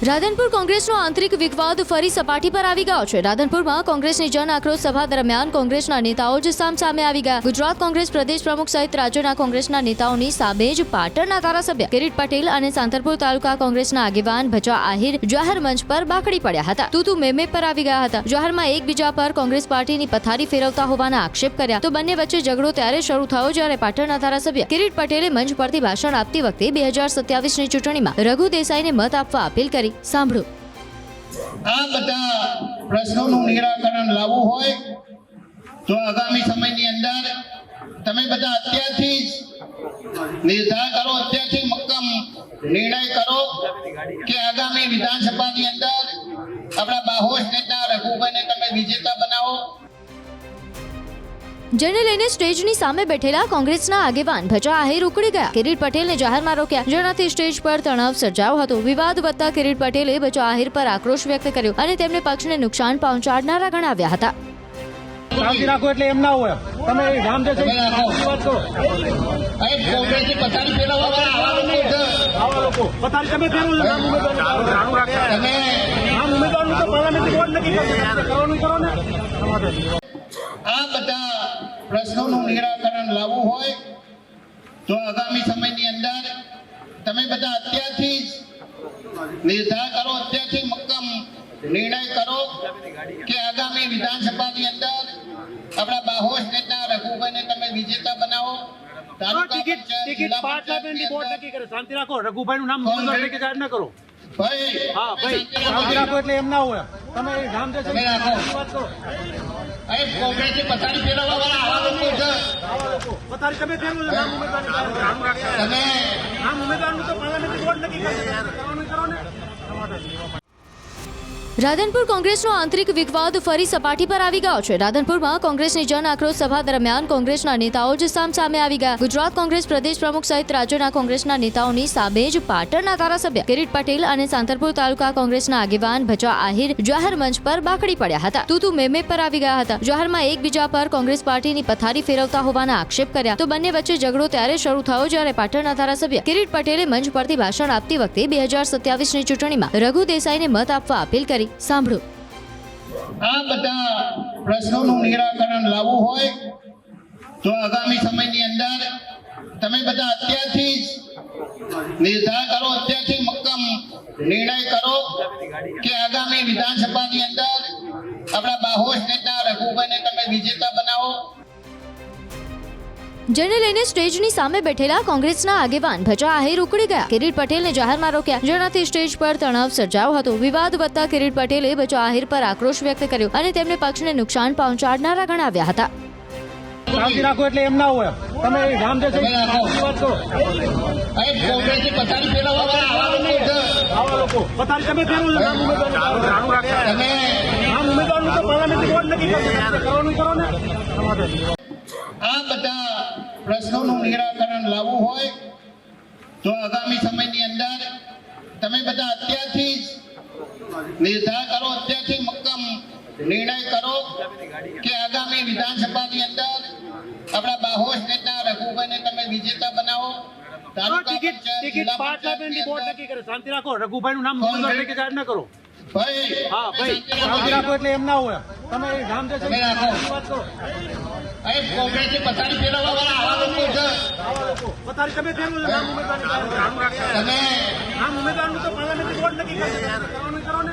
રાધનપુર કોંગ્રેસનો આંતરિક વિવાદ ફરી સપાટી પર આવી ગયો છે। રાધનપુરમાં કોંગ્રેસની જન આક્રોશ સભા દરમિયાન કોંગ્રેસના નેતાઓ જ સામે આવી ગયા। ગુજરાત કોંગ્રેસ પ્રદેશ પ્રમુખ સહિત રાજ્યના કોંગ્રેસના નેતાઓની સામે જ પાટણના ધારાસભ્ય કિરીટ પટેલ અને સાંતરપુર તાલુકા કોંગ્રેસના આગેવાન ભચા આહિર જાહેર મંચ પર બાકડી પડ્યા હતા। તૂતુ મેમે પર આવી ગયા હતા। જાહેરમાં એકબીજા પર કોંગ્રેસ પાર્ટીની પથારી ફેરવતા હોવાના આક્ષેપ કર્યા તો બંને વચ્ચે ઝઘડો ત્યારે શરૂ થયો જ્યારે પાટણના ધારાસભ્ય કિરીટ પટેલે મંચ પરથી ભાષણ આપતી વખતે 2027ની ચૂંટણીમાં રઘુ દેસાઈને મત આપવા અપીલ કરી। સાંભળો। આ બધા પ્રશ્નોનું નિરાકરણ લાવવું હોય તો આગામી સમયની અંદર તમે બધા અત્યારથી જ નિર્ધાર કરો, અત્યારથી મક્કમ નિર્ણય કરો કે આગામી વિધાનસભાની અંદર આપણા બાહોશ નેતા રઘુભાઈને તમે વિજેતા બનાવો। જેને લઈને સ્ટેજની સામે બેઠેલા કોંગ્રેસના આગેવાન ભચા આહિર ઉકળી ગયા। કિરીટ પટેલને જાહેરમાં રોક્યા, જેનાથી સ્ટેજ પર તણાવ સર્જાયો હતો। વિવાદ વધતા કિરીટ પટેલે ભચા આહિર પર આક્રોશ વ્યક્ત કર્યો અને તેમને પક્ષને નુકસાન પહોંચાડનારા ગણાવ્યા હતા। શાંતિ રાખો એટલે એમ ના હોય, તમે રામ જે છે વાત કરો। કોંગ્રેસની પથારી ફેરવવાવાળા આવા લોકો પથારી તમે ફેરવો છો, રામ ઉમેદવારનું તો પાર્લામેન્ટરી બોર્ડ નક્કી કરશે, કરવાનું કરો ને। આ બધા પ્રશ્નોનું નિરાકરણ લાવવું હોય તો આગામી સમયની અંદર તમે બધા અત્યારથી જ નિર્ધાર કરો, અત્યારથી મક્કમ નિર્ણય કરો કે આગામી વિધાનસભાની અંદર આપણા બાહોશ નેતા રઘુભાઈને તમે વિજેતા બનાવો। ટિકિટ પાર્લામેન્ટરી બોર્ડ નક્કી કરે, શાંતિ રાખો। રઘુભાઈનું નામ ઉમેદવાર તરીકે જાહેર ન કરો। ભાઈ હા ભાઈ, શાંતિ રાખો એટલે એમ ના હોય, તમે રામ જે છે વાત કરો। કોંગ્રેસની પથારી ફેરવવાવાળા આવા લોકો પથારી તમે ફેરવો છો, રામ ઉમેદવારનું તો પાર્લામેન્ટરી બોર્ડ નક્કી કરશે, કરવાનું કરો ને। રાધનપુર કોંગ્રેસનો આંતરિક વિવાદ ફરી સપાટી પર આવી ગયો છે। રાધનપુરમાં કોંગ્રેસની જન આક્રોશ સભા દરમિયાન કોંગ્રેસના નેતાઓ જ સામે આવી ગયા। ગુજરાત કોંગ્રેસ પ્રદેશ પ્રમુખ સહિત રાજ્યના કોંગ્રેસના નેતાઓની સામે જ પાટણના ધારાસભ્ય કિરીટ પટેલ અને સાંતરપુર તાલુકા કોંગ્રેસના આગેવાન ભચા આહિર જાહેર મંચ પર બાકડી પડ્યા હતા। તૂતુ મેમે પર આવી ગયા હતા। જાહેરમાં એકબીજા પર કોંગ્રેસ પાર્ટીની પથારી ફેરવતા હોવાના આક્ષેપ કર્યા તો બંને વચ્ચે ઝઘડો ત્યારે શરૂ થયો જ્યારે પાટણના ધારાસભ્ય કિરીટ પટેલે મંચ પરથી ભાષણ આપતી વખતે 2027ની ચૂંટણીમાં રઘુ દેસાઈને મત આપવા અપીલ કરી। સાંભળો। આ બધા પ્રશ્નોનું નિરાકરણ લાવવું હોય તો આગામી સમયની અંદર તમે બધા અત્યારથી જ નિર્ધાર કરો, અત્યારથી મક્કમ નિર્ણય કરો કે આગામી વિધાનસભાની અંદર આપણા બાહોશ નેતા રઘુભાઈને તમે વિજેતા બનાવો। જેને લઈને સ્ટેજની સામે બેઠેલા કોંગ્રેસના આગેવાન ભચા આહિર ઉકળી ગયા। કિરીટ પટેલને જાહેરમાં રોક્યા, જેનાથી સ્ટેજ પર તણાવ સર્જાયો હતો। વિવાદ વધતા કિરીટ પટેલે ભચા આહિર પર આક્રોશ વ્યક્ત કર્યો અને તેમને પક્ષને નુકસાન પહોંચાડનારા ગણાવ્યા હતા। શાંતિ રાખો એટલે એમ ના હોય, તમે રામ જે છે વાત કરો। કોંગ્રેસની પથારી ફેરવવાવાળા આવા લોકો પથારી તમે ફેરવો છો, રામ ઉમેદવારનું તો પાર્લામેન્ટરી બોર્ડ નક્કી કરશે, કરવાનું કરો ને। આ બધા પ્રશ્નોનું નિરાકરણ લાવવું હોય તો આગામી સમયની અંદર તમે બધા અત્યારથી જ નિર્ધાર કરો, અત્યારથી મક્કમ નિર્ણય કરો કે આગામી વિધાનસભાની અંદર આપણા બાહોશ નેતા રઘુભાઈને તમે વિજેતા બનાવો। ટિકિટ પાર્લામેન્ટરી બોર્ડ નક્કી કરે, શાંતિ રાખો। રઘુભાઈનું નામ ઉમેદવાર તરીકે જાહેર ન કરો। ભાઈ હા ભાઈ, શાંતિ રાખો એટલે એમ ના હોય, તમે રામ જે છે વાત કરો। કોંગ્રેસની પથારી ફેરવવાવાળા આવા લોકો પથારી તમે ફેરવો છો, રામ ઉમેદવારનું તો પાર્લામેન્ટરી બોર્ડ નક્કી કરશે, કરવાનું કરો ને।